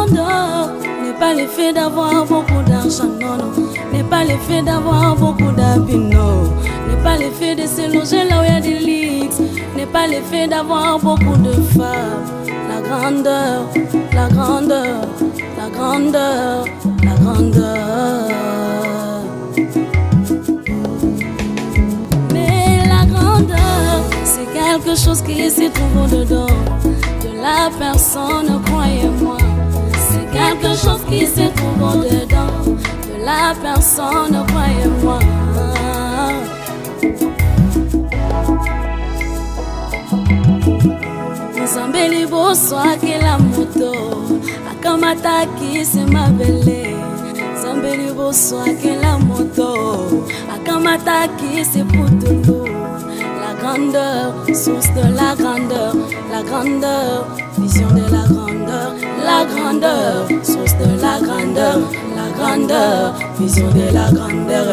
grandeur n'est pas l'effet d'avoir beaucoup d'argent, non, non. N'est pas l'effet d'avoir beaucoup d'habits, non. N'est pas l'effet de se loger là où il y a des lits. N'est pas l'effet d'avoir beaucoup de femmes. La grandeur, la grandeur, la grandeur, la grandeur. Mais la grandeur, c'est quelque chose qui se trouve dedans de la personne, croyez-moi. C'est quelque chose qui se trouve dedans de la personne, croyez-moi. Zambeli boswa kila moto akamata kisi mabele. Zambeli boswa kila moto akamata kisi putulu. La grandeur, source de la grandeur, la grandeur, vision de la grandeur, la grandeur, source de la grandeur, la grandeur, vision de la grandeur.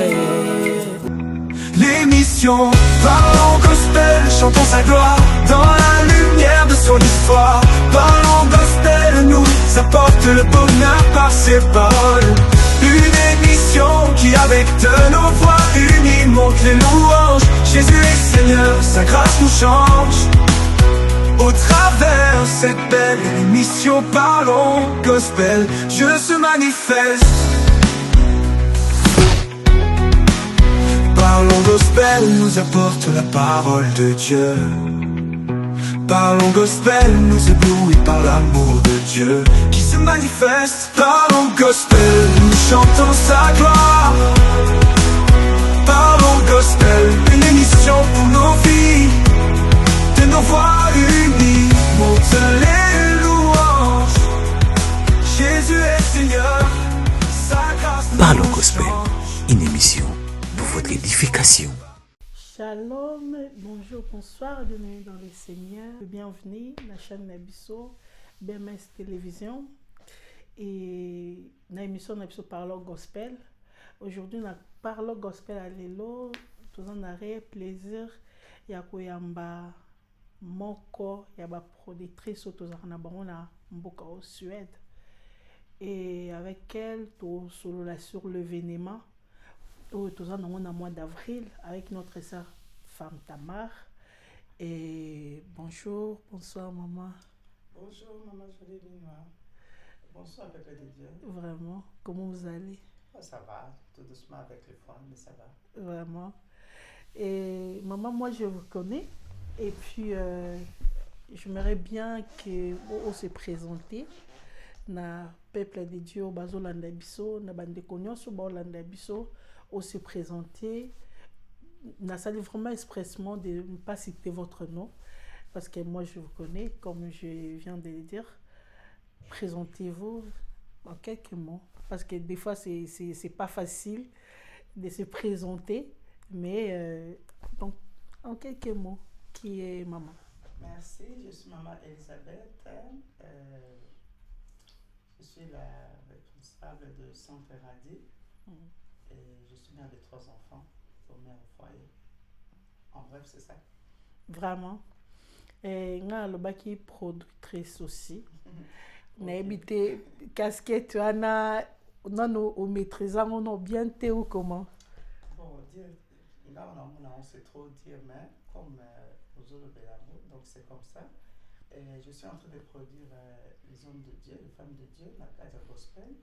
L'émission Parlons Gospel, chantons sa gloire dans la lumière de son histoire. Parlons Gospel nous apporte le bonheur par ses paroles. Une émission qui avec de nos voix unies monte les louanges. Jésus est Seigneur, sa grâce nous change. Au travers cette belle émission Parlons Gospel, Dieu se manifeste. Parlons Gospel nous apporte la parole de Dieu. Parlons Gospel nous éblouit par l'amour de Dieu qui se manifeste. Parlons Gospel, nous chantons sa gloire. Parlons Gospel, une émission pour nos vies. De nos voix unies, monte les louanges. Jésus est Seigneur, sa grâce nous Parlons Gospel, change. une émission pour votre édification. Shalom, bonjour, bonsoir, bienvenue dans le Seigneur. Bienvenue à la chaîne Nabiso, BMS Télévision. Et dans l'émission Nabiso Parlons Gospel. Aujourd'hui, nous parlons Gospel à l'élo. Tout en arrêt, plaisir. Il y a Koyamba Moko, il y a une productrice autour de Mboka au Suède. Et avec elle, tout sur l'événement. Tout ça dans le mois d'avril avec notre sœur femme Tamar. Et bonjour, bonsoir maman. Bonjour maman jolie Linois. Bonsoir peuple de Dieu. Vraiment, comment vous allez? Oh, ça va, tout doucement avec le foin, mais ça va. Vraiment. Et maman, moi je vous connais. Et puis, j'aimerais bien que vous se présentiez na peuple de Dieu, bazo landa biso, na bande konyoso ba landa biso. Se présenter, n'a sali vraiment expressement de ne pas citer votre nom parce que moi je vous connais comme je viens de le dire. Présentez-vous en quelques mots parce que des fois c'est pas facile de se présenter, mais donc en quelques mots, qui est maman? Merci, je suis maman Elisabeth. Je suis la responsable de Centre Radi. Et je suis mère de 3 enfants, pour mère au foyer. En bref, c'est ça. Vraiment. Et nga lobaki productrice aussi. Na habité casquette tu ana non au maîtrisant on bien té ou comment? Bon, dire là on sait trop dire mais comme aux autres de l'amour, donc c'est comme ça. Et je suis en train de produire les hommes de Dieu, les femmes de Dieu, la Cadia Gospel.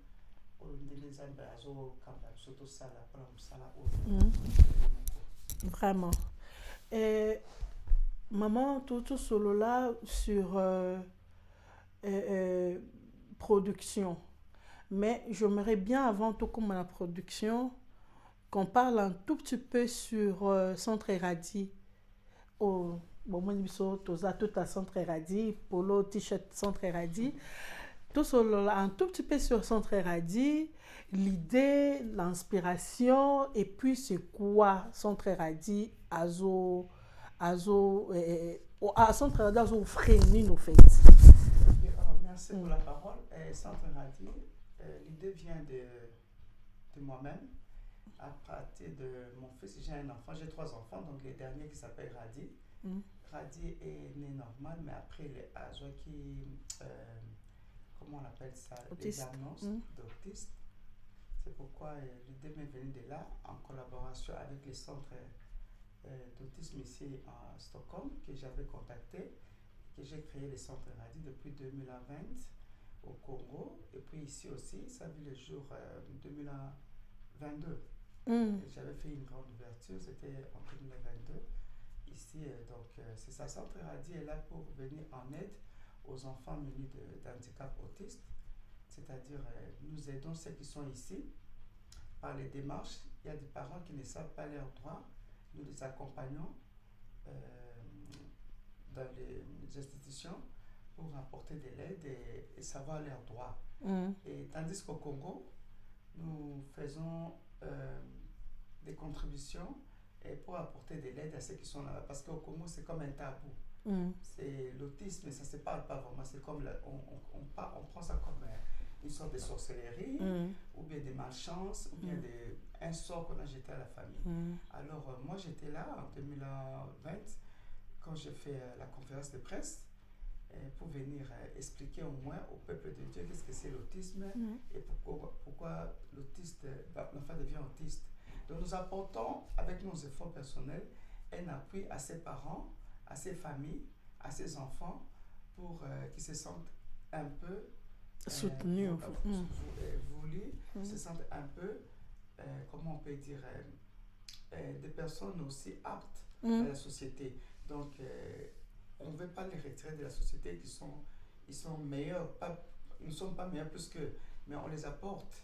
Vraiment. Maman, tout solo là sur production. Mais j'aimerais bien avant tout comme la production qu'on parle un tout petit peu sur Centre Radi. Bon, moi, tout à Centre Radi, polo, t-shirt Centre Radi. Tout solo là, un tout petit peu sur Centre Radi, l'idée, l'inspiration, et puis c'est quoi Centre Radi, Centre Radi, frémit en fait. Merci pour la parole. Centre Radi, l'idée vient de moi-même, à partir de mon fils. J'ai un enfant, j'ai 3 enfants, donc le dernier qui s'appelle Radi. Radi est né normal, mais après il est Azo qui comment on appelle ça, Autiste. des annonces d'autistes. C'est pourquoi l'idée m'est venue de là, en collaboration avec les centres d'autisme ici à Stockholm, que j'avais contacté, que j'ai créé les centres radis depuis 2020 au Congo, et puis ici aussi, ça a vu le jour 2022. J'avais fait une grande ouverture, c'était en 2022. Ici, c'est ça, Centre Radis est là pour venir en aide aux enfants munis d'handicap autiste, c'est-à-dire nous aidons ceux qui sont ici par les démarches. Il y a des parents qui ne savent pas leurs droits, nous les accompagnons dans les institutions pour apporter de l'aide et savoir leurs droits. Et tandis qu'au Congo, nous faisons des contributions et pour apporter de l'aide à ceux qui sont là. Parce qu'au Congo, c'est comme un tabou. C'est l'autisme, mais ça ne se parle pas vraiment. C'est comme on prend ça comme une sorte de sorcellerie, ou bien des malchances, ou bien un sort qu'on a jeté à la famille. Alors, moi, j'étais là en 2020, quand j'ai fait la conférence de presse, pour venir expliquer au moins au peuple de Dieu qu'est-ce que c'est l'autisme et pourquoi l'enfant devient autiste. Donc nous apportons avec nos efforts personnels un appui à ses parents, à ses familles, à ses enfants pour qu'ils se sentent un peu soutenus, voulus, se sentent un peu, comment on peut dire, des personnes aussi aptes à la société. Donc on ne veut pas les retirer de la société, ils sont meilleurs, nous ne sommes pas meilleurs plus qu'eux, mais on les apporte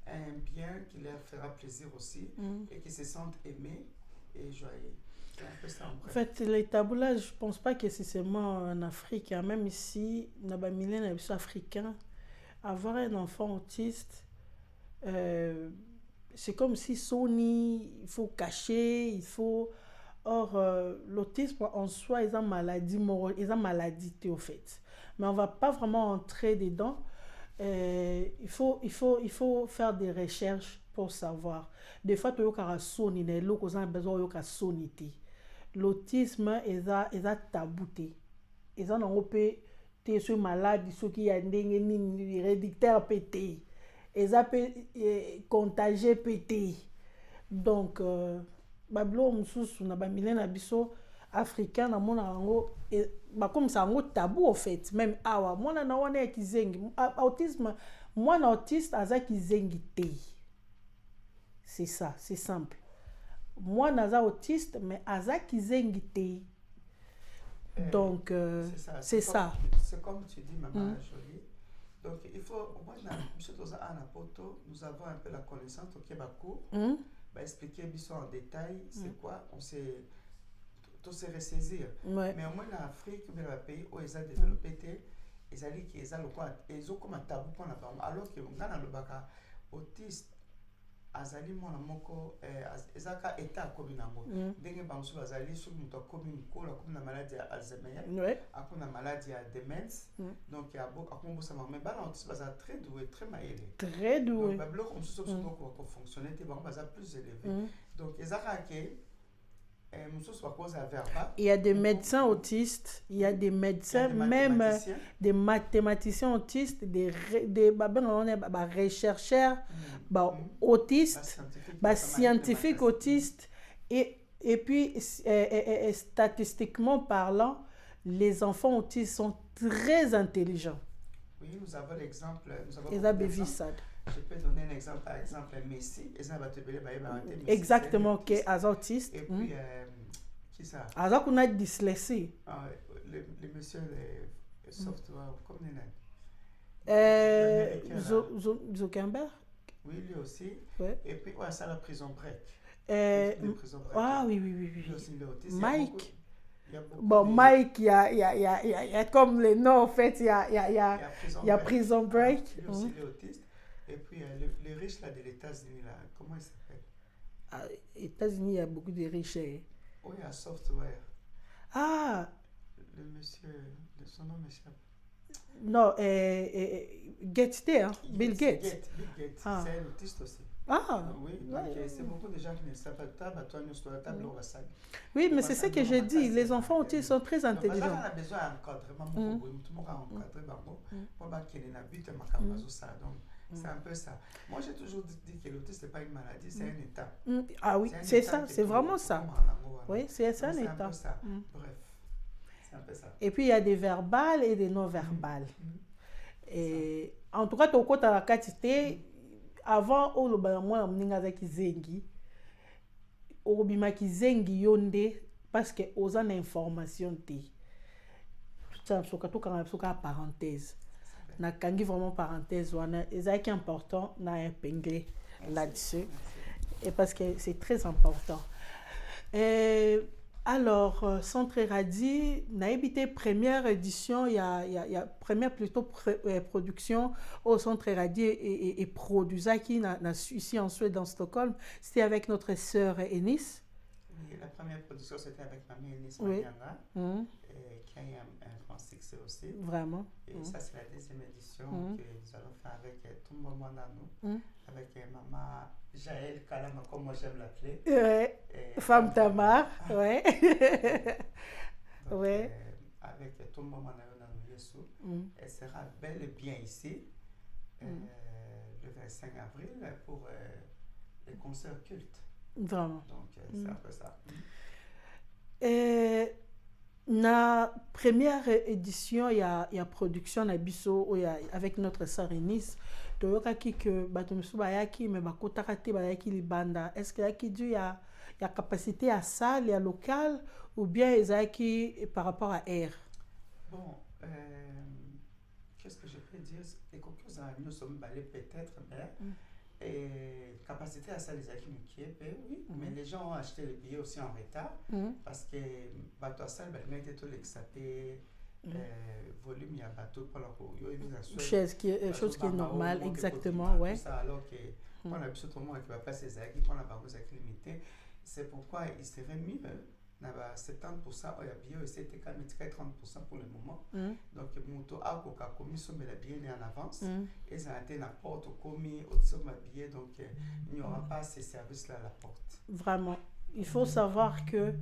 un bien qui leur fera plaisir aussi et qui se sentent aimés et joyeux. C'est un peu ça en bref. En fait, les tabous là, je ne pense pas que c'est seulement en Afrique, hein. Même ici, dans les millénaires africains, avoir un enfant autiste, c'est comme si Sony, il faut cacher, il faut... Or, l'autisme en soi, ils ont maladie, au fait. Mais on ne va pas vraiment entrer dedans. Il faut faire des recherches pour savoir. Des fois, tu as besoin de l'autisme est tabou. Ils ont des maladies qui sont héréditaires pété. Ils ont contagieux pété. Donc, bablo mususu na ba milena biso africain na mona rango ba comme ça rango tabou au fait même awa mona na wana ya kizengi autisme mwana autiste aza kizengi te. C'est ça, c'est simple. Mwana aza autiste mais aza kizengi te. Donc c'est ça. C'est comme tu dis maman Jolie. Donc il faut moi nous avons un peu la connaissance au Québec. Expliquer en détail c'est quoi, on s'est tout se ressaisir. Mais au moins en Afrique, mais le pays où ils ont développé, ils ont comme un tabou pour la femme. Alors que dans le baka autiste, azali mona moko ezaka état comme nango. Ndenge banso azali sur muto comme ko la maladie Alzheimer, akuna maladie à démence. Donc il y a beaucoup akon bossa mais ba autiste baza très doué, très maïlé. Très doué. Donc ba bloc comme ça pour fonctionner, te ba baza plus élevé. Donc ezaka ke il y a des médecins autistes, il y a des médecins, même des mathématiciens autistes, des rechercheurs autistes, scientifiques autistes. Et puis, statistiquement parlant, les enfants autistes sont très intelligents. Oui, nous avons l'exemple. Je peux donner un exemple, par exemple, Messi, exactement, qui est autiste. Et puis, qui ça? On a dyslexie. Le monsieur de software, comme il Zuckerberg. Oui, lui aussi. Ouais. Et puis, ça, la prison break. Oui. Lui aussi, Mike. Bon, Mike, il y a comme les noms, en fait, il y a prison break. Lui aussi, il est autiste. Et puis, les riches là, de l'États-Unis, là, comment il s'appelle? Aux États-Unis, il y a beaucoup de riches. Oui, il y a software. Ah! Le monsieur, son nom m'échappe. Non, Gates, hein? Bill Gates. Bill Gates. C'est un autiste aussi. Ah, Oui, donc ouais. c'est beaucoup de gens qui ne savent pas table, à toi, nous, sur la table, on va ça. Oui, mais c'est ce que j'ai dit. Les enfants aussi sont très Donc, intelligents. on a besoin d'encadrement, tout le monde a encadré, pour qu'il y ait un but, donc c'est un peu ça. Moi, j'ai toujours dit que l'autisme, ce n'est pas une maladie, c'est un état. Ah oui, c'est ça, c'est vraiment ça. Oui, c'est un C'est un état. peu ça. Bref, c'est un peu ça. Et puis, il y a des verbales et des non-verbales. Et en tout cas, tu as la quantité. Avant, on a moi, on zengi. Obimaki zengi yonde parce que aux en information te. Tout ça, tout quand même parenthèse. Na kangi vraiment parenthèse wana ezaki important na épingler là-dessus et parce que c'est très important. Alors Centre Radi na habité première édition il y a première plutôt production au Centre Radi et produisaki ici en Suède dans Stockholm, c'était avec notre sœur Enis. Oui, la première production c'était avec ma mère Enis Oui. Manianga. Qui a eu un grand succès aussi. Vraiment. Et ça, c'est la deuxième édition que nous allons faire avec tout le monde à nous, avec maman Jaël Kalama, comme moi j'aime l'appeler. Ouais. Femme Tamar. Ouais. Donc, ouais. avec tout le monde à nous, elle sera bel et bien ici le 25 avril pour les concerts cultes. Vraiment. Donc, c'est un peu ça. Na première édition il y a production na biso avec notre sœur Enis toyokaki que bato misu bayaki mais bakotaka te bayaki libanda. Est-ce que yaki dû ya capacité à salle ya local ou bien ezaki par rapport à air? Bon, qu'est-ce que je peux dire? Les concurrents nous sommes balés peut-être, mais et capacité à ça les acquis oui, mais les gens ont acheté les billets aussi en retard parce que bateau à salle était tout l'exapé volume il y a bateau pour la chose qui est normale exactement, ouais. Ça alors que on a besoin tout le monde qui va passer ses acquis pour la bagage limité, c'est pourquoi il serait mieux 70% il y a billet c'était quand même 30% pour le moment. Donc moto a coca commis sur la billet en avance et ça a été la porte commis au-dessus de ma billet, donc il n'y aura pas ces services là à la porte. Vraiment, il faut savoir que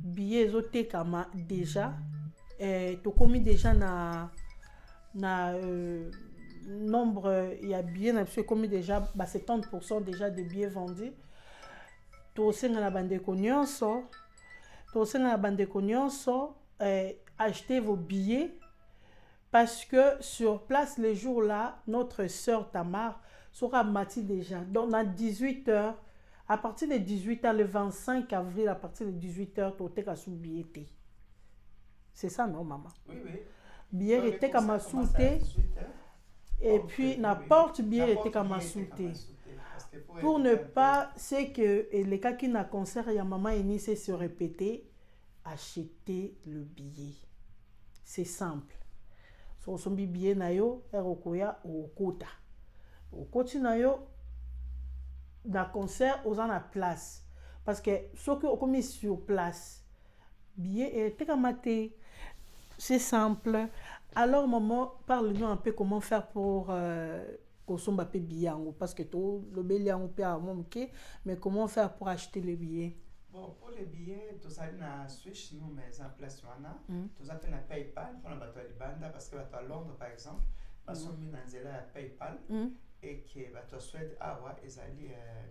billet zoté kama déjà to commis déjà na nombre il y a billet na commis déjà 70% déjà de billets vendus. To senga na bande nyonso achetez vos billets parce que sur place les jours-là, notre sœur Tamar sera mati déjà. Donc à 18h, à partir de 18h, le 25 avril, à partir de 18h, tu as sous billet. C'est ça, non, maman? Oui, oui. Billet était comme à souter. Et puis, n'importe billet était comme à souter. Pour ne pas, c'est que les cas qui n'a concert, il y a maman Enis se répéter, acheter le billet. C'est simple. So son billet na yo, erokoya au kota. Au koti na yo, na concert, aux en a place. Parce que ce que on mis sur place, billet était comme maté. C'est simple. Alors maman, parle-nous un peu comment faire pour consommer des billets, parce que tout le billet on peut avoir mais comment faire pour acheter les billets? Bon, pour les billets, tout ça na Switch nous mais en place wana, tout ça fait la PayPal pour la bateau Libanda parce que bateau à Londres par exemple, parce qu'on met dans la PayPal et que bateau Suède awa ezali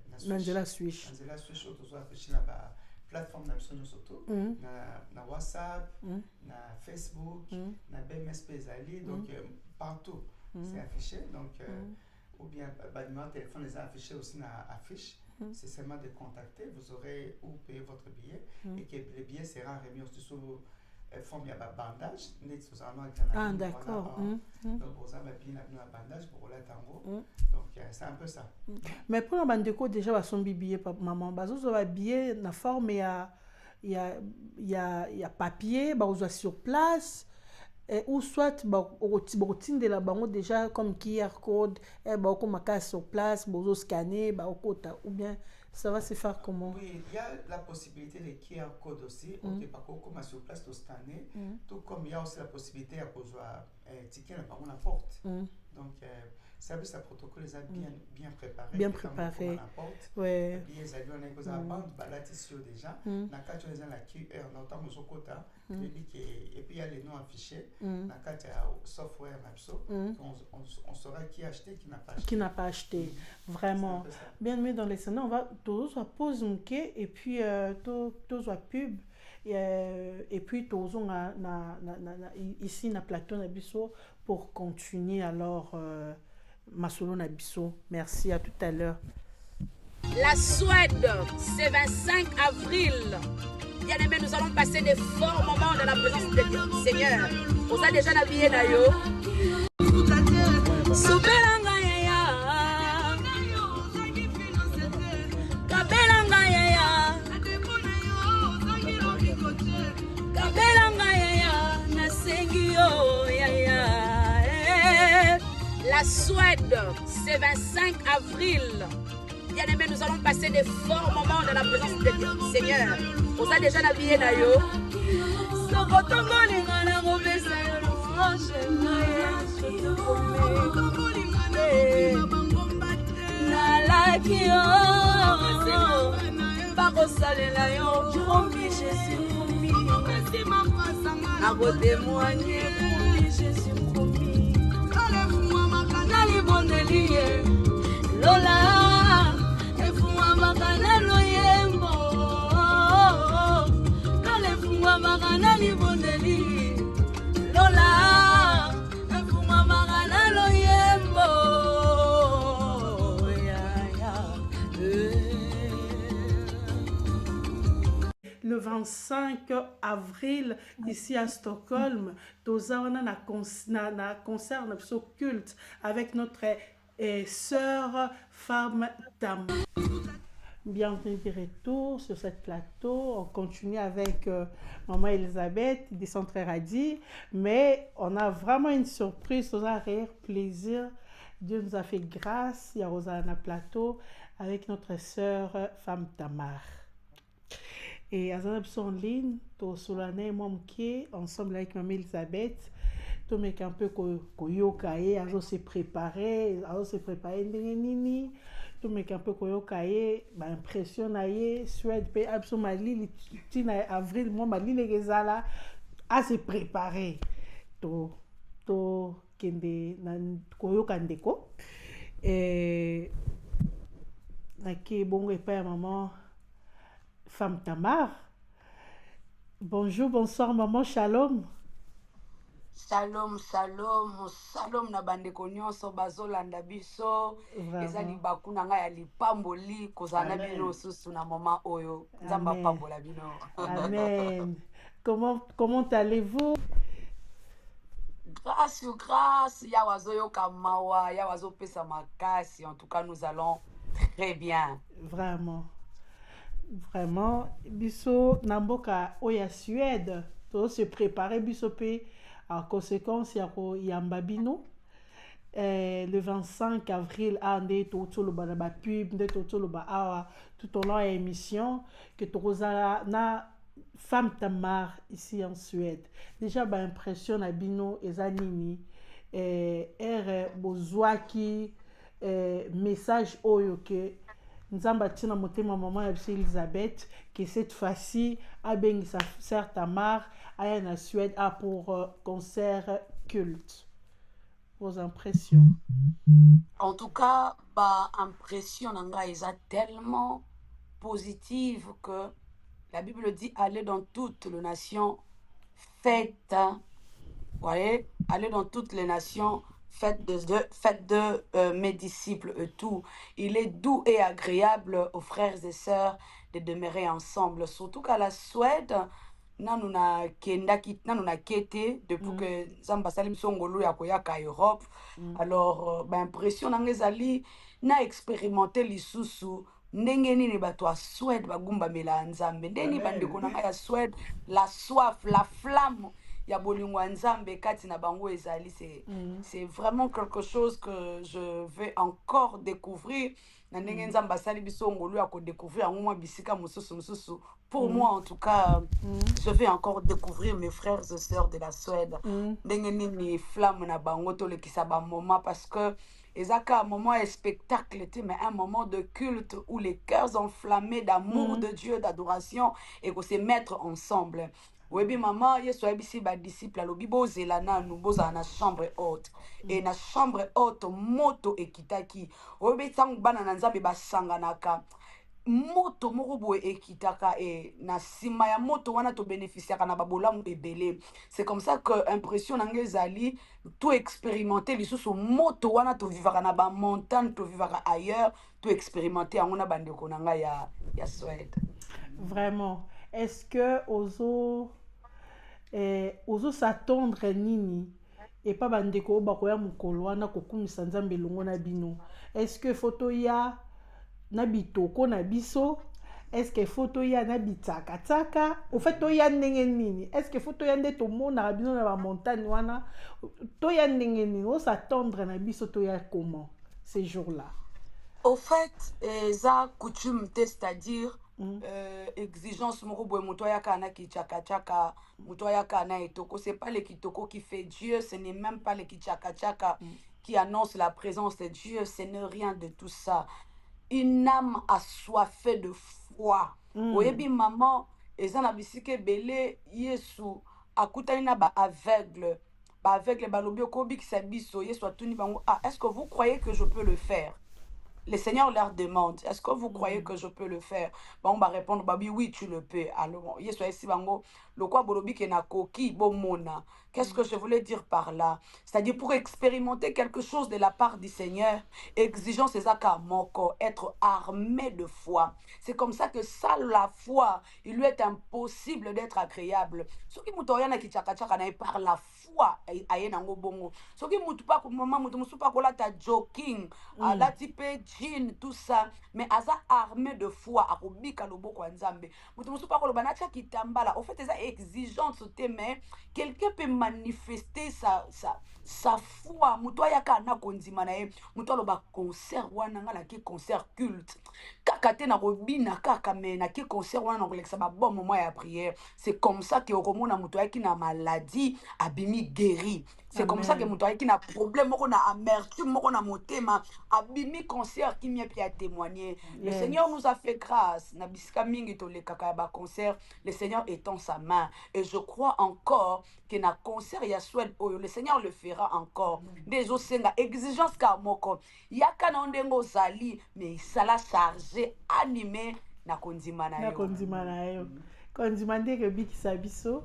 na Switch. Dans la Switch tout ça affiché na ba plateforme na biso surtout na WhatsApp, na Facebook, na BMSP ezali donc partout c'est affiché donc ou bien le numéro de téléphone les a affichés aussi na affiche. C'est seulement de contacter, vous aurez où payer votre billet et que le billet sera remis aussi sous forme de bandage. Ah, d'accord. Donc, vous avez bien un bandage pour le tango. Donc, c'est un peu ça. Mais pour la bande déjà, son billet, maman, vous avez billet, la forme, il y a papier, vous avez sur place. Ou soit routine de la banque déjà comme QR code comme sur place scanner ou bien ça va se faire comment? Oui, il y a la possibilité de QR code aussi comme sur place de scanner tout comme il y a aussi la possibilité à poser ticket dans la porte Donc, service à protocole, les a bien préparé. Bien préparé. Ouais. Bien, les avions, on a bande, balatissio déjà. Nakati, on a la QR, notamment au Sokota. Et puis, il y a les noms affichés. Nakati, software, on saura qui a acheté, qui n'a pas acheté. Qui n'a pas acheté. Vraiment. Bien mis dans les scènes, on va tous pose un quai et puis tous pub. Et puis tous ici na plateau na biso pour continuer alors Masolo na biso. Merci, à tout à l'heure. La Suède, c'est 25 avril. Bien aimé, nous allons passer des forts moments dans la présence de Dieu. Seigneur, on a déjà navigué d'ailleurs. La Suède, c'est 25 avril. Bien aimé, nous allons passer des forts moments dans la présence de Dieu. Seigneur, on a déjà navigué d'ailleurs. Lola, efungwa makana loyembo. Lola, efungwa makana libondeli. Lola, efungwa makana loyembo. Le 25 avril, ici à Stockholm, nous avons un concert culte avec notre sœur femme Tam. Bienvenue de retour sur cette plateau. On continue avec maman Elisabeth, des centres radis, mais on a vraiment une surprise, on a rire, plaisir. Dieu nous a fait grâce, il y a Rosanna plateau avec notre sœur femme Tamar. Et à en ligne, tout Solane, moi, ensemble avec maman Elisabeth. Tout le monde un peu koyokaye, azo se préparer nini. Tout le monde un peu koyokaye, ba impression naie, Suède pe abso mali tina avril moi mali les gezala à se préparer. To kende nan koyoka ndeko. Naki bongo epa maman femme Tamar. Bonjour, bonsoir maman, shalom. Shalom, shalom, shalom na bandeko nyonso bazolanda biso. Ezali bakuna nga ya lipamboli kozana bino susu na mama oyo. Nzamba pambola bino. Amen. Comment allez-vous? Grâce, yawazo yoka mawa, yawazo pesa makasi. En tout cas, nous allons très bien. Vraiment. Biso namboka oya Suède. Tout se préparer biso pe. En conséquence, il y a un babino. Le 25 avril, on est tout le pub, tout au long de l'émission, que tu as na femme Tamar ici en Suède. Déjà, bah impression à bino et zanini. Bozwaki message oyoke. Nzamba tina motema maman Elisabeth que cette fois-ci a bengi sa sœur Tamar à en Suède pour concert culte. Vos impressions? En tout cas, bah impression nanga est tellement positive que la Bible dit allez dans toutes les nations, faites, voyez, allez dans toutes les nations. Faites de mes disciples et tout. Il est doux et agréable aux frères et sœurs de demeurer ensemble. Surtout qu'à la Suède, nous avons quitté depuis que Zamba Salim Songolo ya koyaka Europe. Alors, impression n'angezali na expérimenté lisusu ndenge nini bato ya Suède bagumba mela nzambe ndeni bandeko nanga ya Suède la soif, la flamme ya bolingo ya nzambe kati na bango ezali c'est vraiment quelque chose que je vais encore découvrir na ndenge nzambe asali biso ngolu ya kodécouvrir yango mwa bisika mosusu pour moi en tout cas je vais encore découvrir mes frères et sœurs de la Suède ndenge nini flamme na bango tolekisa ba moment parce que ezaka un moment de spectacle mais un moment de culte où les cœurs enflammés d'amour de Dieu d'adoration et qu'on se mettre ensemble. Webi maman yesu abisi ba disciple alobi bozela nanu bozala na chambre haute et na chambre haute moto ekitaki webi tangu bana na nzambe basanganaka moto moko boye ekitaka e na sima ya moto wana to bénéficiaka na babolamu ebele. C'est comme ça que impression na ngezali tout expérimenter lisusu moto wana to vivaka na ba montagne to vivaka ailleurs to expérimenter yango na bandeko na nga ya Suède. Vraiment, est-ce que ozo s'attendre nini et pas bandeko bakoya mukolo wana kokumisa nzambe longo na bino? Est-ce que photo ya na bitoko na biso? Est-ce que photo ya na bitaka taka? Au fait to ya ndenge nini? Est-ce que photo ya nde to mona bino na ba montagne wana? To ya ndenge nini? O s'attendre na biso to ya comment ces jours-là? Au fait, ça coutume, c'est-à-dire exigence moko boye moto ayaka na kichaka moto ayaka na etoko, c'est pas le kitoko qui fait Dieu, ce n'est même pas le kichaka qui annonce la présence de Dieu, ce n'est rien de tout ça. Une âme assoiffée de foi. Oyebi maman ezana bisike belé Yesu akutani na ba aveugle balobi okobi kisabiso Yesu atuni bango est-ce que vous croyez que je peux le faire? Le Seigneur leur demande, est-ce que vous croyez que je peux le faire? Bon, on va répondre, babi, oui, tu le peux. Alors, Yesu esi bango, le quoi bolobi ke na koki bo mona. Qu'est-ce que je voulais dire par là? C'est-à-dire pour expérimenter quelque chose de la part du Seigneur, exigence c'est ça moko, être armé de foi. C'est comme ça que ça la foi, il lui est impossible d'être agréable. Ce qui mutoyana ki chaka na par la foi ayena ngo bongo. Ce qui mutu pa ko mama mutu musu pa ko la ta joking, la type jean tout ça, mais aza armé de foi akobika loboko nzambe. Mutu musu pa ko lobana cha kitambala. Au fait ça exigence te mais quelqu'un peut manifester sa foi. Mutu ayaka na kondima na ye, mutu aloba concert wana ngala ki concert culte. Kaka te na robina kaka mais na ki concert wana ngolekisa ba bon moment ya prière. C'est comme ça que okomona mutu ayaki na maladie abimi guéri. C'est comme ça que mutu ayaki na problème moko na amertume moko na motema abimi concert qui m'a pi a témoigner. Le Seigneur nous a fait grâce. Na bisika mingi to le kaka ba concert, le Seigneur étend sa main et je crois encore que na concert ya Suède oyo le Seigneur le fera encore. Des osenga exigence ka moko. Yaka na ndengo zali mais ça l'a chargé animé na kondima na yo. Na kondima na yo. Kondima ndenge bikisa biso.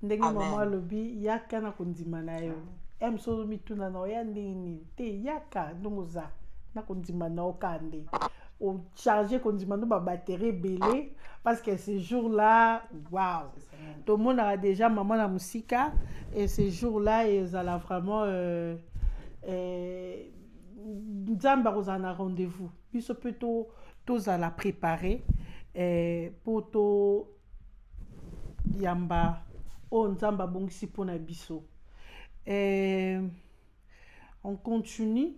Ndenge mama lobi yaka na kondima na yo. Emso mituna na ya ndini te yaka ndongoza na kondima na okande. O charger kondima no ba batterie belé parce que ce jour-là waouh. Tout le monde a déjà maman la musique et ce jour-là ils allaient vraiment nzamba kozana rendez-vous. Biso plutôt tous à la préparer pour to yamba o nzamba bongisi pona biso. On continue.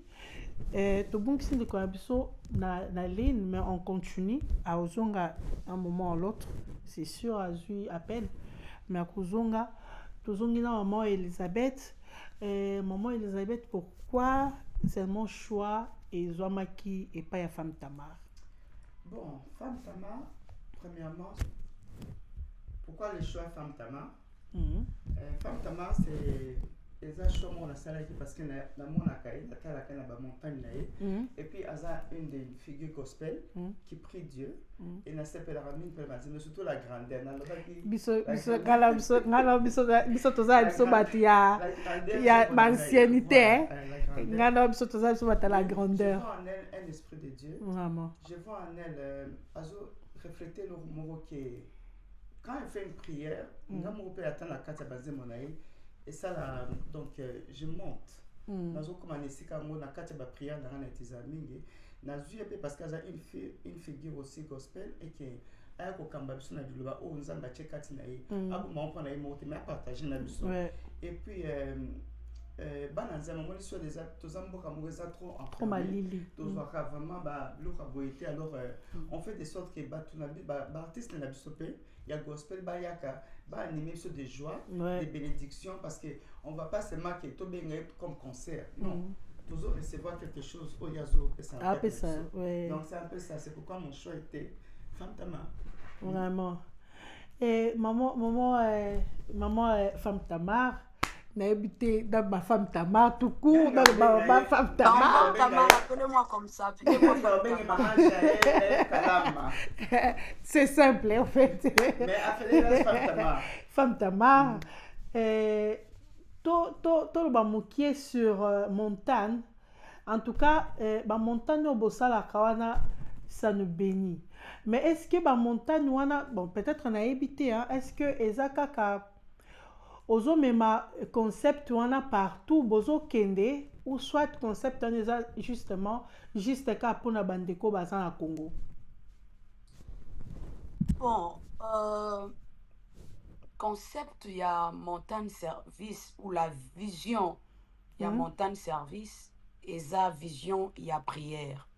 To bongisi de kwa biso na ligne mais on continue à ozonga un moment ou l'autre. C'est sûr à lui appel mais à kozonga tozongi na maman Elisabeth. Maman Elisabeth, pourquoi c'est mon choix et Zouamaki et pas la femme Tamar? Bon, femme Tamar, premièrement, pourquoi le choix femme Tamar? Femme Tamar, c'est eza choix mon salaki parce que na mon akaï, la terre la montagne et puis eza une des figures gospel qui prie Dieu et na s'appelle Ramine mais surtout la grandeur na biso toza biso batia ya ancienneté ngana biso toza biso batia la grandeur. Je vois en elle un esprit de Dieu. Vraiment. Je vois en elle azo refléter le mot qui quand elle fait une prière, ngamo peut attendre la carte basée mon aïe. Et ça là, donc je monte. Nazo comme anesika ngo na kati ba prière na na tizamingi. Nazu parce qu'elle a une figure aussi gospel et que aya kokamba biso na biloba oyo nzambe atie kati na ye aboma mpo na ye moko te mais apartage na biso et puis bana nzambe moni so déjà toza mboka moko eza trop malili tozwaka vraiment biloko ya boye te alors on fait de sorte que bato na baartiste na biso mpe ya gospel bayaka baanime biso de joie de bénédiction parce que on va pas seulement que tobenga comme concert non toujours recevoir quelque chose au yazo pesa donc c'est un peu ça, c'est pourquoi mon choix était Femme Tamar. Vraiment. Et maman Femme Tamar n'a habité dans ma Femme Tamar tout court dans ma Femme Tamar. Tamar, appelez-moi comme ça. C'est simple en fait. Mais appelez-la Femme Tamar. Femme Tamar. Tout le monde qui est sur montagne. En tout cas, la montagne au Bossala Kawana, ça nous bénit. Mais est-ce que la montagne, bon, peut-être on a habité, hein, est-ce que Ezaka ka ozo mema concept wana partout, bozo kende, ou soit concept on est justement, juste ka pour na bandeko bazan à Congo? Bon, concept, il y a montagne service, ou la vision, il y a montagne service. Et sa vision, il y a prière.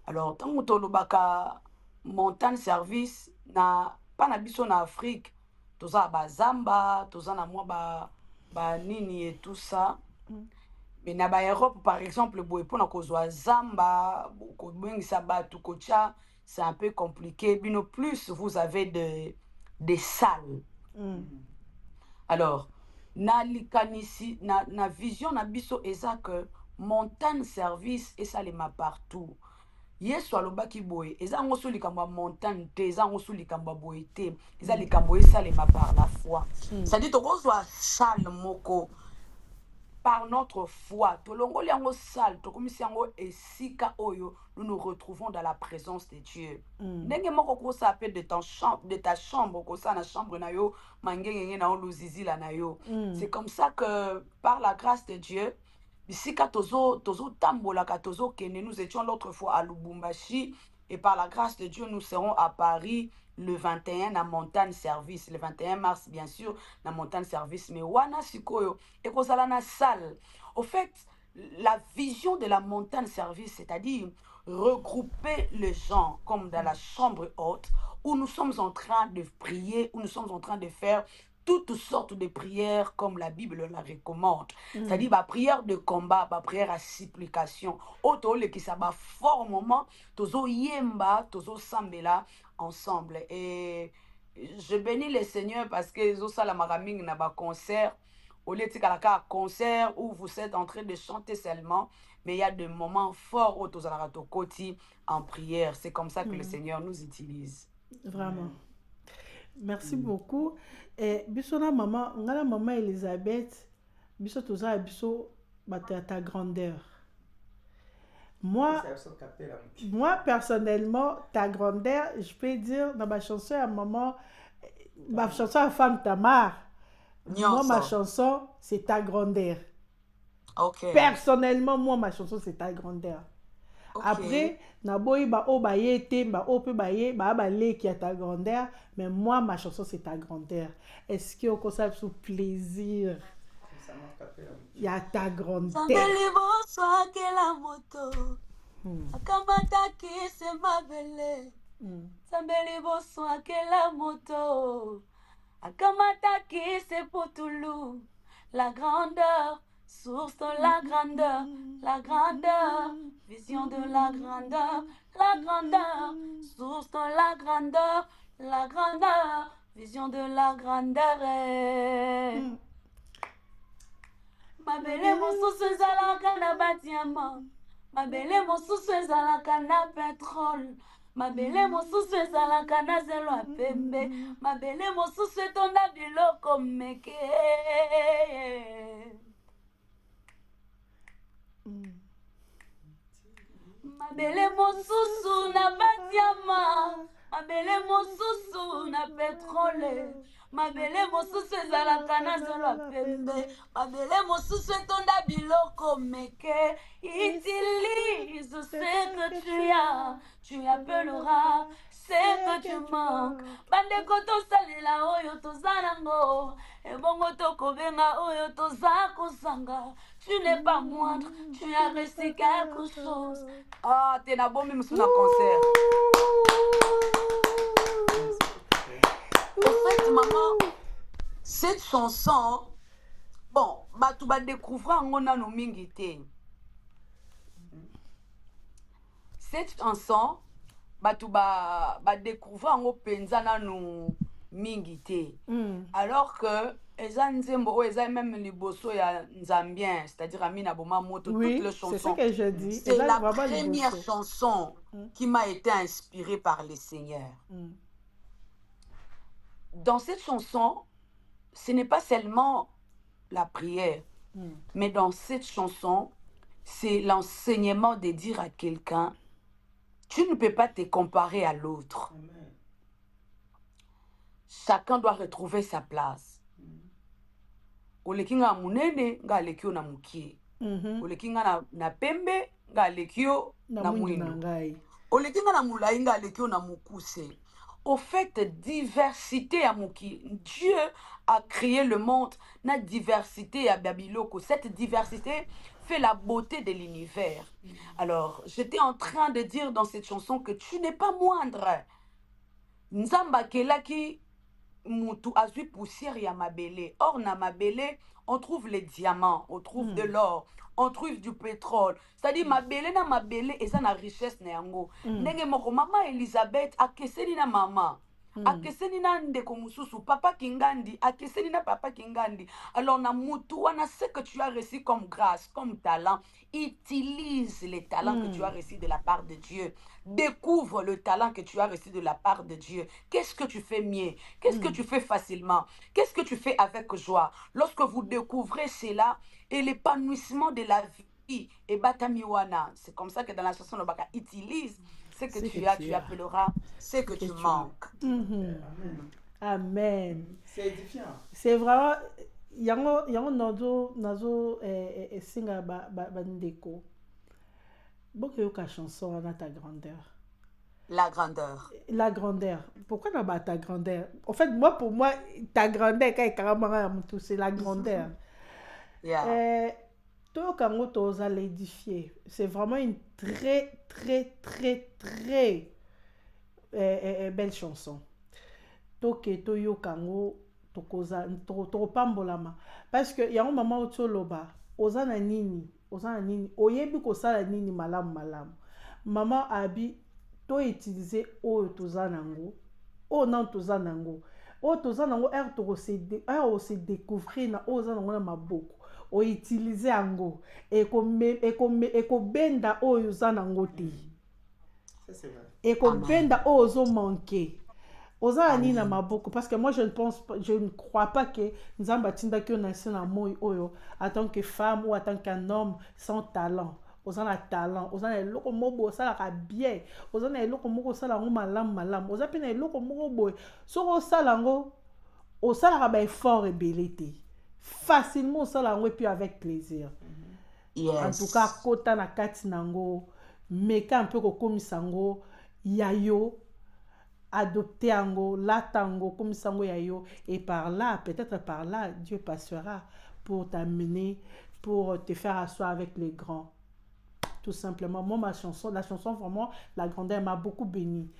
Alors, tant que tu montagne service, pas na biso na Afrique, tu as Zamba, tu as nini et tout ça. Mais na Europe, par exemple, pour na Zamba, c'est un peu compliqué. Mais plus, vous avez des salles. Alors, na vision na biso eza que montagne service et ça les ma partout. Yesu alobaki boye, eza ngoso likambo montagne te, eza ngoso likambo boye te, eza likambo ça les ma par la foi. Ça dit to kozwa salle moko par notre foi. To longoli yango salle, to komisi yango esika oyo nous nous retrouvons dans la présence de Dieu. Ndenge moko ko ça appelle de ta chambre, ko ça na chambre na yo, mangenge na oluzizi la na yo. C'est comme ça que par la grâce de Dieu bisika tozo tambola ka tozo kene, nous étions l'autre fois à Lubumbashi et par la grâce de Dieu nous serons à Paris le 21 na montagne service, le 21 mars bien sûr na montagne service, mais wana sikoyo et kozala na salle. Au fait, la vision de la montagne service, c'est-à-dire regrouper les gens comme dans la chambre haute où nous sommes en train de prier, où nous sommes en train de faire toutes sortes de prières comme la Bible la recommande. C'est-à-dire la prière de combat, la prière à supplication. Auto le qui ça fort moment, tozo yemba, tozo sambela ensemble. Et je bénis le Seigneur parce que zo sala maraming na ba concert, au lieu de concert où vous êtes en train de chanter seulement, mais il y a des moments forts où tozo la koti en prière. C'est comme ça que le Seigneur nous utilise. Vraiment. Merci beaucoup. Et bisona maman, ngala maman Elisabeth, biso toza biso ta grandeur. Moi personnellement, ta grandeur, je peux dire dans ma chanson à maman, ma chanson à Femme Tamar. Moi ma chanson c'est ta grandeur. Okay. Personnellement, moi ma chanson c'est ta grandeur. Okay. Après, naboyi ba o ba yete ba o pe ba ye ba le qui a ta grandeur, mais moi ma chanson c'est ta grandeur. Est-ce que on conserve sous plaisir? Il y a ta grandeur. La moto. Akamata ki se mabele. Sambeli boso ke la moto. Akamata ki se potulu. La grandeur. Source de la grandeur, vision de la grandeur, source de la grandeur, vision de la grandeur. Mabele mosusu ezalaka na batiama, mabele mosusu ezalaka na pétrole, mabele mosusu ezalaka na zelo ya pembe, mabele mosusu etonda biloko meke. Mabele mosusu na batiama, mabele mosusu na pétrole, mabele mosusu ezalaka na zelo pembe, mabele mosusu etonda biloko meke. Utilise ce que tu appelleras c'est que tu manques. Bandeko tosalela oyo toza nango, ebongo tokobenga oyo toza kozanga. Tu n'es pas moindre, tu as réussi quelque chose. Ah, t'es na bombi musu na concert. En fait, maman, cette chanson, bon, tu vas découvrir en no mingi te. Cette chanson, tu vas découvrir en penza na no mingi te. Alors que eza nzembo eza même liboso ya nzambien, c'est-à-dire Amina Boma Moto, Oui, toutes les chansons. c'est ce que je dis. C'est la première chanson qui m'a été inspirée par le Seigneur. Dans cette chanson, ce n'est pas seulement la prière, mais dans cette chanson, c'est l'enseignement de dire à quelqu'un, tu ne peux pas te comparer à l'autre. Chacun doit retrouver sa place. Olekinga munene nga lekio na mukie. Olekinga na pembe nga lekio na mwindu. Olekinga na mulai nga lekio na mukuse. Au fait, diversité à Mouki. Dieu a créé le monde, na diversité à Babiloko. Cette diversité fait la beauté de l'univers. Alors, j'étais en train de dire dans cette chanson que tu n'es pas moindre. Nzamba kelaki mutu azui poussière ya mabele. Or, na mabele, on trouve les diamants, on trouve de l'or, on trouve du pétrole. C'est-à-dire, mabele na mabele, et ça na richesse na yango. Ndenge moko, maman Elisabeth, akeseni na maman. Akeseni na ndeko mususu, papa kingandi, akeseni na papa kingandi. Alors, na mutu, wana ce que tu as reçu comme grâce, comme talent, utilise les talents que tu as reçus de la part de Dieu. Découvre le talent que tu as reçu de la part de Dieu. Qu'est-ce que tu fais mieux? Qu'est-ce que tu fais facilement? Qu'est-ce que tu fais avec joie? Lorsque vous découvrez cela et l'épanouissement de la vie, et batamiwana, c'est comme ça que dans la chanson, le baka utilise ce que tu as, tu appelleras ce que tu manques. Amen. C'est édifiant. C'est vraiment yango nazo singa bandeko. Beaucoup yoka chanson on a ta grandeur. La grandeur. La grandeur. Pourquoi n'a pas ta grandeur? En fait, pour moi, ta grandeur, c'est la grandeur. Yeah. Toyokango toza l'édifier. C'est vraiment une très belle chanson. Toke toyokango tokoza topambolama. Parce que y a un moment où tu loba, ozana nini, oyebi kosala nini malam. Maman abi to utiliser o tozanango, o nan tozanango. O tozanango to se découvrir na ozanango na maboko. O utiliser ango eko benda o yozanango te. Ça c'est vrai. Eko benda o ozo manquer. Oza ni na maboko parce que moi je ne crois pas que Nzamba tinda ki onasi na moi oyo en tant que femme ou en tant qu'un homme sans talent. Oza na talent, oza na eloko moko osala ka bien, oza na eloko moko osala ngo malam, oza pe na eloko moko boy. So osala ngo osala ka ba effort ebele te. Facilement osala ngo et puis avec plaisir. Yes. En tout cas kota na kati nango, meka un peu ko komisa ngo yayo. Adopter ango, l'atango, comme sango yayo, et par là, peut-être par là, Dieu passera pour t'amener, pour te faire asseoir avec les grands. Tout simplement, moi, la chanson, vraiment, la grandeur m'a beaucoup béni.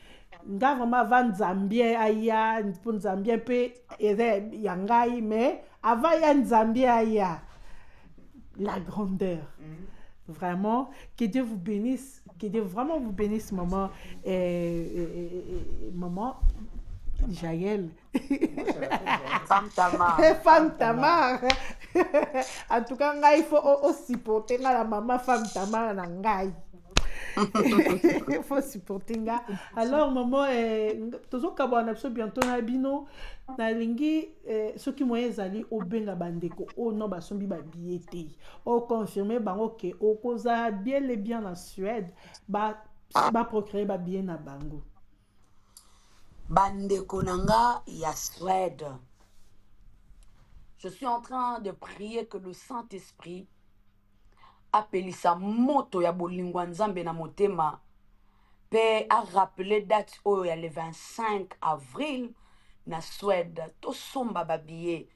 Nga vraiment, avant Zambie, aya, pour Zambie, pe, yangai, mais avant ya Zambie, aya, la grandeur. Vraiment, que Dieu vous bénisse, que Dieu vraiment vous bénisse, maman, maman Jaël. Femme Tamar. Femme Tamar. En tout cas, il faut aussi supporter la maman Femme Tamar na ngai. Il faut supporter nga. Alors maman, tozo kabana biso bientôt na bino na lingi soki moye ezali obenga bandeko o no basombi ba billet o confirmer bango ke okoza bien et bien en Suède ba procréer ba billet na bango. Bandeko nanga ya Suède. Je suis en train de prier que le Saint-Esprit appelisa moto ya bolingwa nzambe na motema Pe a rappelé date où il y a le 25 avril na Suède. To somba babiye.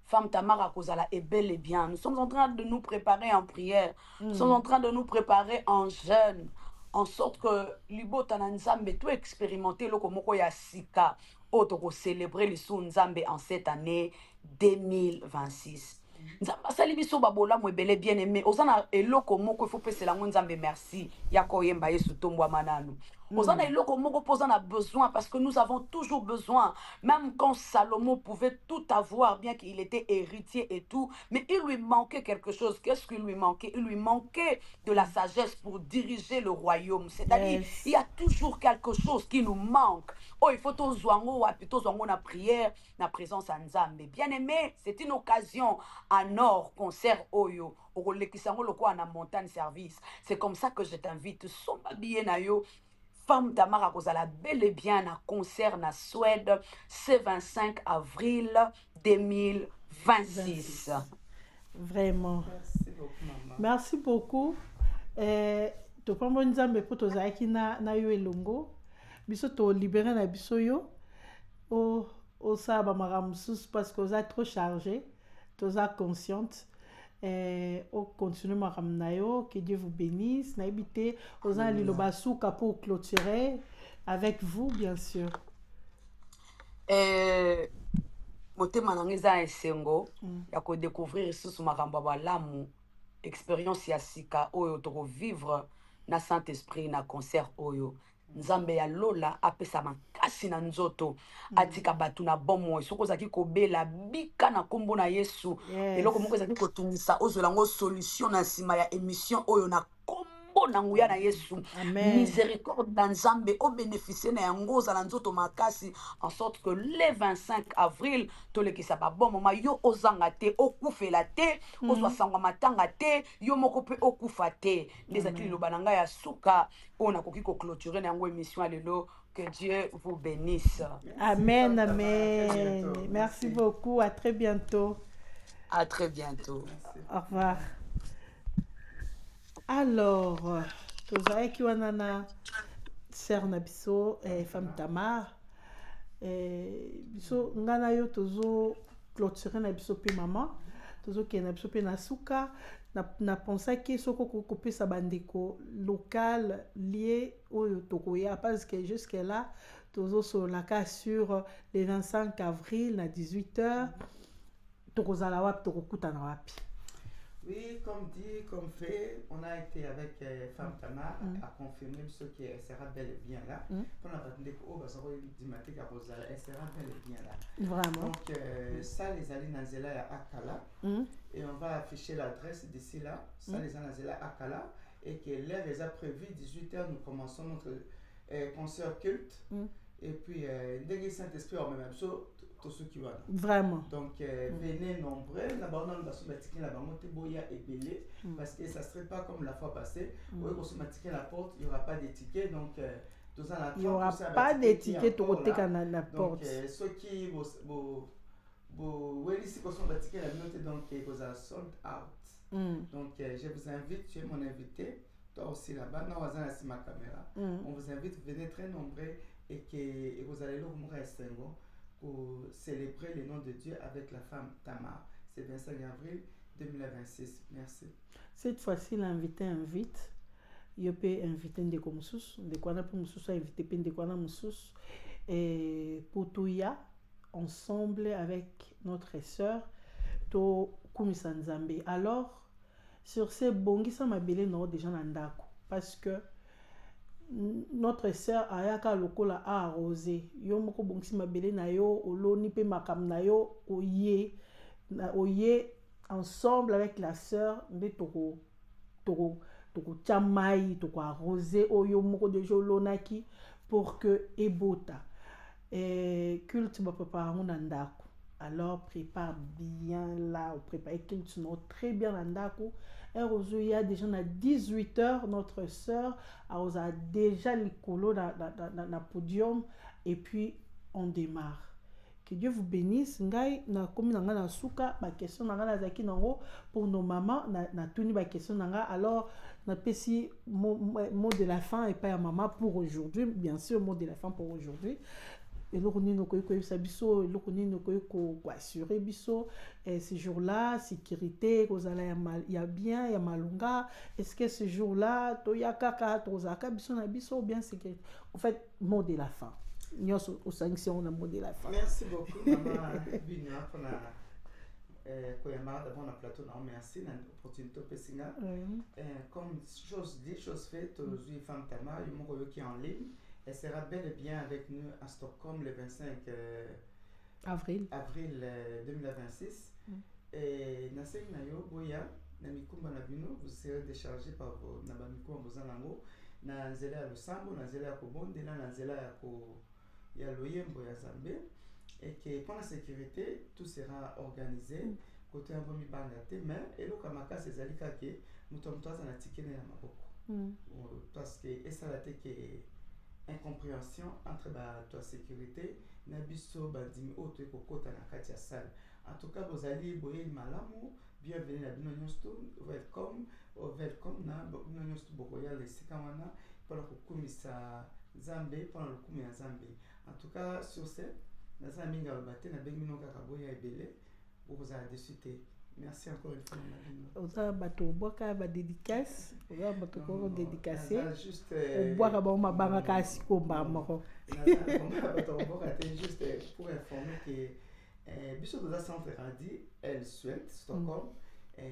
Femme Tamara Kozala est bel et bien. Nous sommes en train de nous préparer en prière. Nous sommes en train de nous préparer en jeûne. En sorte que Libo Tananzambe tout expérimenter le komoko ya sika. Autre célébrer le sou Nzambe en cette année 2026. Nzambe asali biso babola mo ebele bien aimé. Ozana eloko moko il faut pesa la Nzambe merci. Yako yemba yesu tombo mananu. Ozana eloko moko posa na besoin parce que nous avons toujours besoin. Même quand Salomon pouvait tout avoir, bien qu'il était héritier et tout, mais il lui manquait quelque chose. Qu'est-ce qu'il lui manquait? Il lui manquait de la sagesse pour diriger le royaume. C'est-à-dire, il y a toujours quelque chose qui nous manque. Oh, il faut tous zwango ou plutôt zwango na prière, na présence en Nzambe. Bien aimé, c'est une occasion en or, concert Oyo. Na montagne service. C'est comme ça que je t'invite. Somba bien na yo. Femme Tamara Kozala bel et bien à concert na Suède ce 25 avril 2026. Vraiment. Merci beaucoup, maman. Merci beaucoup. To pambo Nzambe po tozalaki na yo elongo. Biso to libéré na biso yo. O sa ba makambo mosusu parce que oza trop chargé. Toza consciente. On continue makambo na yo. Que Dieu vous bénisse. Na ebité oza liloba suka pour clôturer avec vous bien sûr. Motema nanga eza esengo ya ko découvrir lisusu makambo ya balamu expérience ya sika oyo toko vivre na Saint-Esprit na concert oyo. Nzambe ya lola apesa makasi na nzoto atika batu na bomo soko zaki kobela bika na kombo na Yesu eloko moko zaki kotungisa ozolango solution na sima ya émission oyo na kombo na nguya na Yesu. Miséricorde na Nzambe o bénéficier na yango za na nzoto makasi en sorte que le 25 avril tolekisa ba bon moment yo ozanga te okufela te ozwa sangwa matanga te yo moko pe okufa te ndezaki liloba na ngai ya suka on a koki ko clôturer na yango émission lelo. Que Dieu vous bénisse. Amen, amen. Merci beaucoup. À très bientôt. À très bientôt. Au revoir. Alors, tozalaki wana na sœur na biso femme Tamar biso ngana yo tozo clôturer na biso pe maman tozo ke na biso pe na suka na pensaki soko kopesa bandeko local lié oyo tokoya parce que jusque là tozo solaka sur le 25 avril na 18h tokozala wapi tokokutana wapi. Oui, comme dit, comme fait, on a été avec Femme Tamar à confirmer ce qui sera bel et bien là. On a parlé elle sera bel et bien là. Vraiment. Donc, ça, les alliés Nanzela à Akala. Et on va afficher l'adresse d'ici là. Ça, les alliés Nanzela à Akala. Et que l'heure est prévu, 18h, nous commençons notre concert culte. Et puis, dès Saint-Esprit, on met même ça. Tous ceux qui vont. Vraiment. Donc, venez nombreux. Là-bas, on a le là-bas, boya et belé. Parce que ça ne serait pas comme la fois passée. Où on a la porte, il n'y aura pas de tickets. Donc, il n'y aura pas de tickets pour la porte. Donc, ceux qui vont ici, qu'on soit ticket la minute, donc, ils ont sold out. Donc, je vous invite, tu es mon invité. Toi aussi là-bas, nous avons ma caméra. On vous invite, venez très nombreux et que vous allez le mourir pour célébrer le nom de Dieu avec la femme Tamar. C'est 25 avril 2026. Merci. Cette fois-ci, l'invité invite. Je peux inviter des commusus, des quoi pour musus inviter des quoi musus et pour tout ya ensemble avec notre sœur to Kumisa Nzambe. Alors sur ces bongisa mabele no déjà nandako parce que notre sœur ayaka lokola a arrosé yo moko bongisi mabele na yo oloni pe makam na yo oye ensemble avec la sœur de toko chamai toko arrosé oyo moko de jolonaki pour que ebota culte ba préparer ndako. Alors prépare bien là, on prépare culte non très bien ndako. Il y a déjà à 18h, notre sœur a déjà le colo dans le podium et puis on démarre. Que Dieu vous bénisse. Ngai na komi na nga na suka ba question na nga na zaki nango pour nos mamans na tuni ba question na nga. Alors na pesi mot de la fin et pas à maman pour aujourd'hui, bien sûr mot de la fin pour aujourd'hui. Et le roni no koy sabiso, le roni no koy ko assurer biso ce jour-là sécurité kozala ya bien ya malunga. Est-ce que ce jour-là to ya kaka to zaka biso na biso bien sécurité. En fait mot de la fin. Nous au sanction on a mot de la fin. Merci beaucoup maman Bina pour la koyama d'abord na plateau na merci na opportunité pesinga. Comme chose dit chose faite aujourd'hui femme Tama yumo qui est en ligne. Elle sera bel et bien avec nous à Stockholm le 25 avril 2026. Et Nasek Nayo Boya, Namikumba Nabino, vous serez déchargé par Nabamikumba Bozanango, Nazela Lusambo, Nazela Kobonde, Nazela Yaloyembo Yazambe. Et que pour la sécurité, tout sera organisé. Côté un bon mi-bangate, mais et le Kamaka, c'est Zalika qui nous sommes tous en attiqué à Maboko. Parce que, et ça l'a été incompréhension entre la sécurité nabiso bandimi oto ekokota na kati ya salle. En tout cas bozali boye malamu bienvenue na bino nyonso welcome na bino nyonso bokoya lesika wana mpona kokumisa Nzambe mpona lokumu ya Nzambe. En tout cas sur ce naza mingi aloba te nabengi bino kaka boya ebele bokozala desu te. Merci encore une fois. Oza bato boka ba dédicace, oza bato ko dédicacé. O boka ba ma banga kasi ko ba moko. Bato boka te juste pour informer que biso doza centre radi elle souhaite Stockholm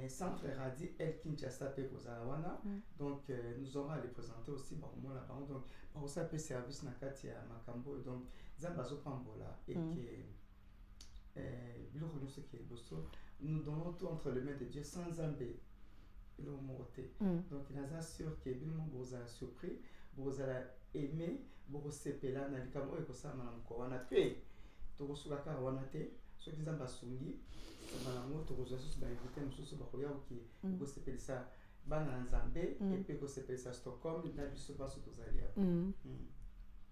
centre radi elle Kinshasa pe kozala wana. Donc nous aurons à les présenter aussi par moi là-bas. Donc pour ça peut service na kati ya makambo donc zamba zo pambola et que biloko nyonso qui est boso. Nous donnons tout entre les mains de Dieu sans Zambé. Donc il a sûr que bien vous a surpris, vous a aimé, vous sepela na likamo eko sama na mkowana pe to kosuka ka wana te so kizamba sungi bana moto kozasu ba inviter mususu ba koya oki ko sepelisa bana Nzambe et puis ko sepelisa Stockholm na biso baso tozalia.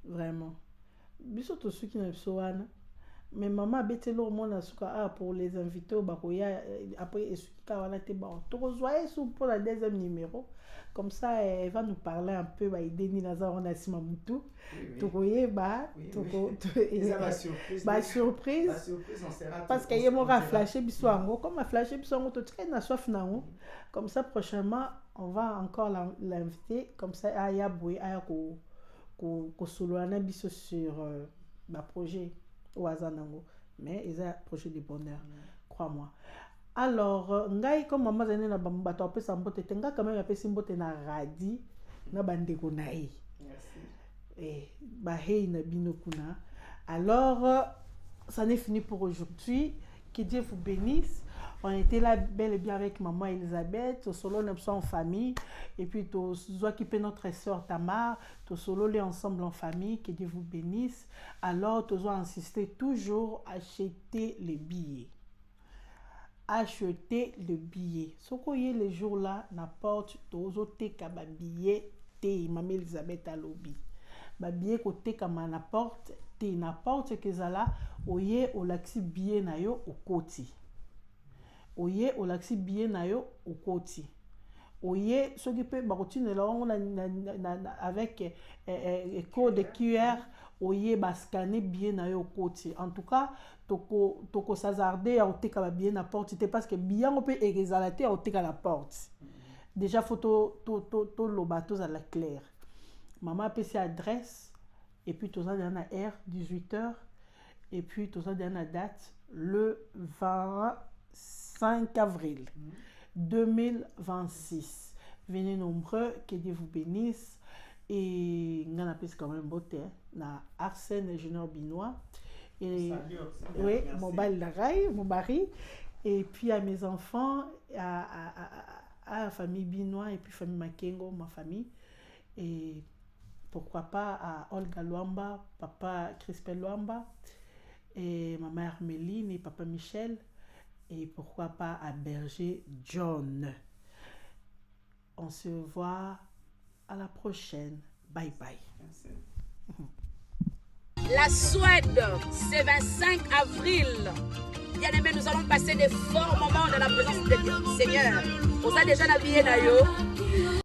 Vraiment. Biso to suki na biso wana. Mais maman betelo mona suka pour les invités au bakoya après esuka wana te bon to rejoindre sous pour la deuxième numéro comme ça elle va nous parler un peu ba ideni naza ona sima mutu to koye ba surprise parce que yemo ra flasher biso ango comme a flasher biso ango to tika na soif nango comme ça prochainement on va encore l'inviter comme ça aya boy aya ko solo na biso sur ba projet au Azanango, mais ils ont un projet de bonheur, crois-moi. Alors, ngai comme maman zane na bato apesa mbote tenga quand même apesa mbote na radi na bandeko nae. Merci. Ba hey na bino kuna. Alors, ça n'est fini pour aujourd'hui. Que Dieu vous bénisse. On était là bel et bien avec maman Elisabeth, au solo nous en famille, et puis tout qui notre sœur Tamar, tout solo les ensemble en famille, que Dieu vous bénisse. Alors tu dois insister toujours acheter les billets. Acheter le billet. Ce qu'on y est les jours là, n'importe toujours te kaba billet te maman Elisabeth à lobby. Ba billet côté comme n'importe te n'importe que ça là, oye au laxi billet na yo au côté. Oye au laxi billet na yo au côté. Oye ce qui peut bakotine là on avec code QR oye ba scanner billet na yo au côté. En tout cas toko s'azarder à oteka ba billet na porte parce que billet on peut exalter à oteka la porte. Déjà photo to lo bateau à la claire. Maman a payé adresse et puis tout ça dans la R 18h et puis tout ça dans la date le 25 avril 2026. Venez nombreux, que Dieu vous bénisse. Et on a quand même beauté na Arsène Junior Binois. Et oui, mon mari. Et puis à mes enfants, à la famille Binois et puis famille Makengo, ma famille. Et pourquoi pas à Olga Luamba, papa Crispel Luamba, et ma mère Méline et papa Michel. Et pourquoi pas à Berger John. On se voit à la prochaine. Bye bye. Merci. La Suède, c'est 25 avril. Bien aimé, nous allons passer des forts moments dans la présence de Dieu. Seigneur, vous avez déjà habillé Nayo.